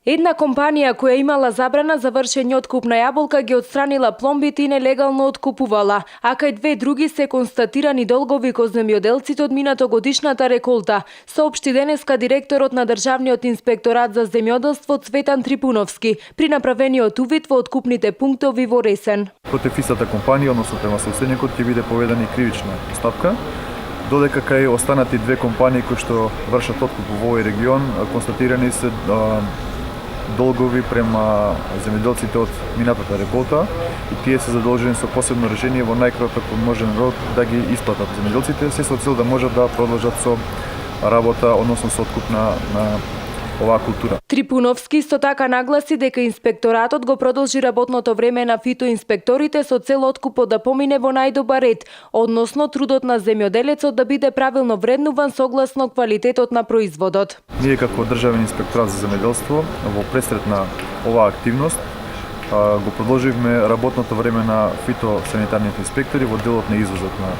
Една компанија која имала забрана за вршење откуп на јаболка ги отстранила пломбите и нелегално откупувала, а кај две други се констатирани долгови кон земјоделците од минатогодишната реколта, соопшти денеска директорот на Државниот инспекторат за земјоделство Цветан Трипуновски при направениот увид во откупните пунктови во Ресен. Против истата компанија, односно према собственикот, ќе биде поведена и кривична постапка, додека кај останати две компании кои што вршат откуп во овој регион констатирани се долгови према земјоделците од минатата реколта и тие се задолжени со посебно решение во најкраток можен рок да ги исплатат земјоделците, се со цел да можат да продолжат со работа, односно со откуп на оваа култура. Трипуновски исто така нагласи дека инспекторатот го продолжи работното време на фитоинспекторите со цел откупот да помине во најдобар ред, односно трудот на земјоделецот да биде правилно вреднуван согласно квалитетот на производот. Ние како Државен инспекторат за земјоделство во пресрет на оваа активност го продолживме работното време на фитосанитарните инспектори во делот на извозот на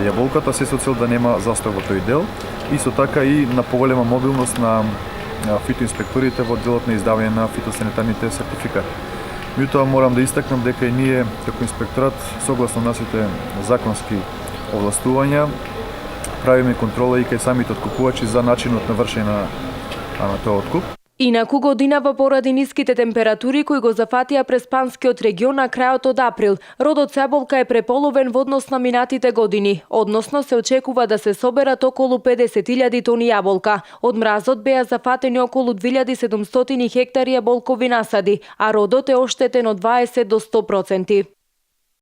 јаболката, се со цел да нема застој во тој дел, исто така и на поголема мобилност на фитоинспекторите во делот на издавање на фитосанитарните сертификати. Меѓутоа морам да истакнам дека и ние како инспекторат согласно нашите законски овластувања правиме контрола и кај самите откупувачи за начинот на вршење на тој откуп. Инаку годинава поради ниските температури кои го зафатија преспанскиот регион на крајот од април, родот со јаболка е преполовен во однос на минатите години, односно се очекува да се соберат околу 50.000 тони јаболка. Од мразот беа зафатени околу 2700 хектари јаболкови насади, а родот е оштетен од 20 до 100%.